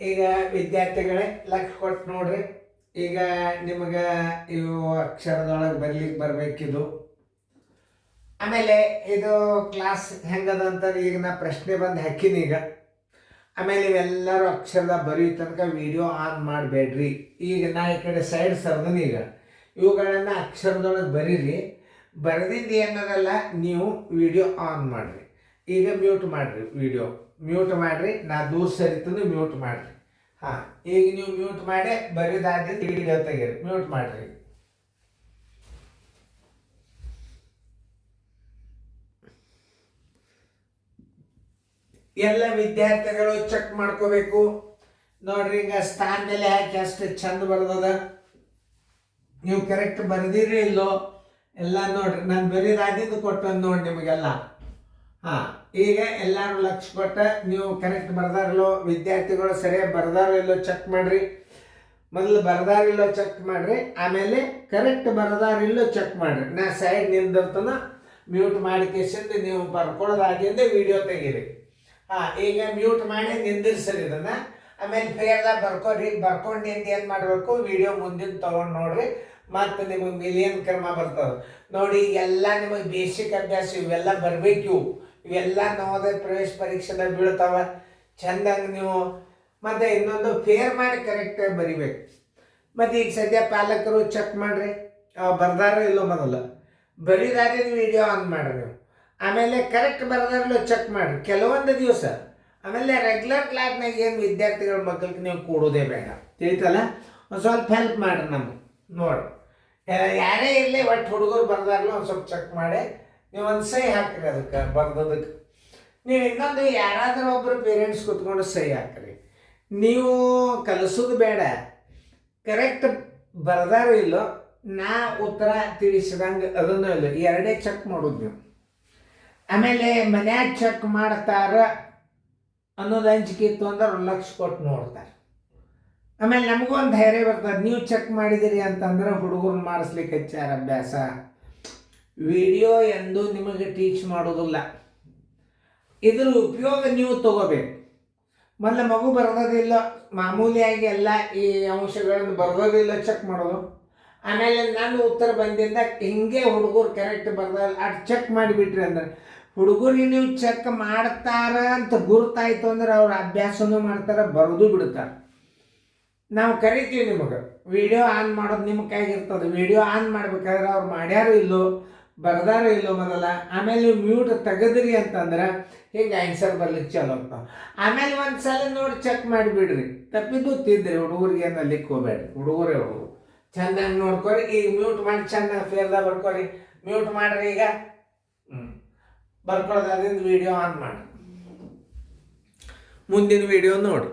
ಈಗ ವಿದ್ಯಾರ್ಥಿಗಳೇ ಲಕ್ಷ ಕೊಟ್ಟು ನೋಡ್ರಿ. ಈಗ ನಿಮಗೆ ಇವು ಅಕ್ಷರದೊಳಗೆ ಬರ್ಲಿಕ್ಕೆ ಬರಬೇಕಿದು. ಆಮೇಲೆ ಇದು ಕ್ಲಾಸ್ ಹೆಂಗದ ಅಂತ ಈಗ ನಾ ಪ್ರಶ್ನೆ ಬಂದು ಹಾಕಿನಿ ಈಗ. ಆಮೇಲೆ ಇವೆಲ್ಲರೂ ಅಕ್ಷರದ ಬರೆಯೋ ತನಕ ವಿಡಿಯೋ ಆನ್ ಮಾಡಬೇಡ್ರಿ. ಈಗ ನಾ ಈ ಕಡೆ ಸೈಡ್ ಸರ್ದನಿ. ಈಗ ಇವುಗಳನ್ನು ಅಕ್ಷರದೊಳಗೆ ಬರೀರಿ. ಬರೆದಿದ್ದು ಏನದಲ್ಲ ನೀವು ವಿಡಿಯೋ ಆನ್ ಮಾಡಿರಿ. ಈಗ ಮ್ಯೂಟ್ ಮಾಡಿರಿ, ವಿಡಿಯೋ ಮ್ಯೂಟ್ ಮಾಡಿರಿ. ನಾ ದೂರ ಸರಿತಂದು ಮ್ಯೂಟ್ ಮಾಡಿರಿ. ಹಾಂ, ಈಗ ನೀವು ಮ್ಯೂಟ್ ಮಾಡಿ ಬರೀದಾಗಿದ್ದು ವಿಡಿಯೋ ತೆಗೀರಿ. ಮ್ಯೂಟ್ ಮಾಡಿರಿ. ಎಲ್ಲ ವಿದ್ಯಾರ್ಥಿಗಳು ಚೆಕ್ ಮಾಡ್ಕೋಬೇಕು ನೋಡ್ರಿ. ಈಗ ಸ್ಥಾನದಲ್ಲಿ ಹಾಕಿ ಅಷ್ಟು ಚಂದ ಬರ್ದದ. ನೀವು ಕರೆಕ್ಟ್ ಬರೆದಿರಿ ಇಲ್ಲೋ ಎಲ್ಲ ನೋಡ್ರಿ. ನಾನು ಬರೀದಾಗಿದ್ದು ಕೊಟ್ಟಂದು ನೋಡಿ ನಿಮಗೆಲ್ಲ. ಹಾಂ, ಈಗ ಎಲ್ಲರೂ ಲಕ್ಷ ಕೊಟ್ಟ ನೀವು ಕರೆಕ್ಟ್ ಬರ್ದಾರಿಲ್ಲೋ, ವಿದ್ಯಾರ್ಥಿಗಳು ಸರಿಯಾಗಿ ಬರ್ದಾರೋ ಇಲ್ಲೋ ಚೆಕ್ ಮಾಡಿರಿ. ಮೊದಲು ಬರ್ದಾರಿಲ್ಲೋ ಚೆಕ್ ಮಾಡಿರಿ, ಆಮೇಲೆ ಕರೆಕ್ಟ್ ಬರ್ದಾರಿಲ್ಲೋ ಚೆಕ್ ಮಾಡಿರಿ. ನಾ ಸೈಡ್ ನಿಂದಿರ್ತನ ಮ್ಯೂಟ್ ಮಾಡಿ ಕೇಸಿಂದ ನೀವು ಬರ್ಕೊಳ್ಳೋದಾಗಿಂದ ವಿಡಿಯೋ ತೆಗೀರಿ. ಹಾಂ, ಈಗ ಮ್ಯೂಟ್ ಮಾಡಿ ನಿಂದಿರ್ಸರಿ ಇದನ್ನು. ಆಮೇಲೆ ಫೇರ್ದಾಗ ಬರ್ಕೋರಿ. ಬರ್ಕೊಂಡಿಂದ ಏನು ಮಾಡಬೇಕು, ವಿಡಿಯೋ ಮುಂದಿನ ತೊಗೊಂಡು ನೋಡ್ರಿ. ಮತ್ತು ನಿಮಗೆ ಮಿಲಿಯನ್ ಕ್ರಮ ಬರ್ತದೆ ನೋಡಿ. ಎಲ್ಲ ನಿಮಗೆ ಬೇಸಿಕ್ ಅಭ್ಯಾಸ ಇವೆಲ್ಲ ಬರಬೇಕು. ಇವೆಲ್ಲ ನವೋದಯ ಪ್ರವೇಶ ಪರೀಕ್ಷೆದಾಗ ಬೀಳ್ತಾವ ಚೆಂದಂಗೆ ನೀವು. ಮತ್ತು ಇನ್ನೊಂದು ಫೇರ್ ಮಾಡಿ ಕರೆಕ್ಟಾಗಿ ಬರಿಬೇಕು. ಮತ್ತು ಈಗ ಸದ್ಯ ಪಾಲಕರು ಚೆಕ್ ಮಾಡಿರಿ, ಬರ್ದಾರೋ ಇಲ್ಲೋ ಮೊದಲು. ಬರೀದಾರೆ ವಿಡಿಯೋ ಆನ್ ಮಾಡಿರಿ ನೀವು. ಆಮೇಲೆ ಕರೆಕ್ಟ್ ಬರ್ದಾರಲ್ಲೋ ಚೆಕ್ ಮಾಡಿರಿ ಕೆಲವೊಂದು ದಿವಸ. ಆಮೇಲೆ ರೆಗ್ಯುಲರ್ ಕ್ಲಾಸ್ನಾಗ ಏನು ವಿದ್ಯಾರ್ಥಿಗಳ ಮಕ್ಕಳಿಗೆ ನೀವು ಕೂಡೋದೇ ಬೇಡ, ತಿಳಿತಲ್ಲ. ಒಂದು ಸ್ವಲ್ಪ ಹೆಲ್ಪ್ ಮಾಡಿರಿ ನಮಗೆ ನೋಡಿ. ಯಾರೇ ಇರಲಿ ಒಟ್ಟು ಹುಡುಗರು ಬರ್ದಾರಲ್ಲ ಒಂದು ಸ್ವಲ್ಪ ಚೆಕ್ ಮಾಡಿ ನೀವು ಒಂದು ಸಹಿ ಹಾಕಿರಿ ಅದಕ್ಕೆ ಬರ್ದದಕ್ಕೆ. ನೀವು ಇನ್ನೊಂದು ಯಾರಾದರೂ ಒಬ್ಬರು ಪೇರೆಂಟ್ಸ್ ಕೂತ್ಕೊಂಡು ಸಹಿ ಹಾಕಿರಿ. ನೀವು ಕಲಿಸೋದು ಬೇಡ, ಕರೆಕ್ಟ್ ಬರ್ದಾರೋ ಇಲ್ಲೋ ನಾ ಉತ್ತರ ತಿಳಿಸಿದಂಗೆ ಅದನ್ನೂ ಇಲ್ಲ, ಎರಡೇ ಚೆಕ್ ಮಾಡೋದು ನೀವು. ಆಮೇಲೆ ಮನ್ಯಾಗ ಚೆಕ್ ಮಾಡ್ತಾರ ಅನ್ನೋದು ಅಂಜಿಕೆ ಇತ್ತು ಅಂದ್ರೆ 1 ಲಕ್ಷ ಕೊಟ್ಟು ನೋಡ್ತಾರೆ. ಆಮೇಲೆ ನಮಗೂ ಒಂದು ಧೈರ್ಯ ಬರ್ತದೆ, ನೀವು ಚೆಕ್ ಮಾಡಿದಿರಿ ಅಂತಂದ್ರೆ ಹುಡುಗರು ಮಾಡಿಸ್ಲಿಕ್ಕೆ ಹಚ್ಚಾರ ಅಭ್ಯಾಸ. ವಿಡಿಯೋ ಎಂದು ನಿಮಗೆ ಟೀಚ್ ಮಾಡೋದಿಲ್ಲ, ಇದ್ರ ಉಪಯೋಗ ನೀವು ತಗೋಬೇಕು. ಮೊದಲು ಮಗು ಬರ್ದೋದಿಲ್ಲ, ಮಾಮೂಲಿಯಾಗಿ ಎಲ್ಲ ಈ ಅಂಶಗಳನ್ನು ಬರ್ದೋದಿಲ್ಲ ಚೆಕ್ ಮಾಡೋದು. ಆಮೇಲೆ ನಾನು ಉತ್ತರ ಬಂದಿಂದ ಹಿಂಗೆ ಹುಡುಗರು ಕರೆಕ್ಟ್ ಬರ್ದಲ್ಲ ಅಷ್ಟು ಚೆಕ್ ಮಾಡಿಬಿಟ್ರಿ ಅಂದ್ರೆ ಹುಡುಗರಿಗೆ ನೀವು ಚೆಕ್ ಮಾಡ್ತಾರ ಅಂತ ಗುರುತಾಯ್ತು ಅಂದ್ರೆ ಅವ್ರ ಅಭ್ಯಾಸನೂ ಮಾಡ್ತಾರೆ, ಬರೆದು ಬಿಡ್ತಾರೆ. ನಾವು ಕರಿತೀವಿ ನಿಮಗೆ ವಿಡಿಯೋ ಆನ್ ಮಾಡೋದು ನಿಮ್ಮ ಕೈಗಿರ್ತದೆ. ವಿಡಿಯೋ ಆನ್ ಮಾಡ್ಬೇಕಾದ್ರೆ ಅವ್ರು ಮಾಡ್ಯಾರೋ ಇಲ್ಲೋ ಬರ್ದಾರೋ ಇಲ್ಲೋ ಮೊದಲ. ಆಮೇಲೆ ನೀವು ಮ್ಯೂಟ್ ತೆಗೆದ್ರಿ ಅಂತಂದ್ರೆ ಹಿಂಗೆ ಆನ್ಸರ್ ಬರ್ಲಿಕ್ಕೆ ಚಲೋ ಆಗ್ತಾವೆ. ಆಮೇಲೆ ಒಂದು ಸಲ ನೋಡಿ ಚೆಕ್ ಮಾಡಿಬಿಡ್ರಿ. ತಪ್ಪಿದ್ದು ತಿದ್ರಿ, ಹುಡುಗರಿಗೆ ಏನು ಅಲ್ಲಿಕ್ಕೆ ಹೋಗ್ಬೇಡ್ರಿ. ಹುಡುಗರೇ ಹುಡುಗರು ಚೆಂದಾಗಿ ನೋಡ್ಕೊರಿ. ಈಗ ಮ್ಯೂಟ್ ಮಾಡಿ ಚೆಂದಾಗಿ ಫೇರ್ದಾಗ ಬರ್ಕೊರಿ. ಮ್ಯೂಟ್ ಮಾಡಿರಿ. ಈಗ ಬರ್ಕೊಳ್ಳೋದ್ರಿಂದ ವಿಡಿಯೋ ಆನ್ ಮಾಡಿ ಮುಂದಿನ ವಿಡಿಯೋ ನೋಡಿ.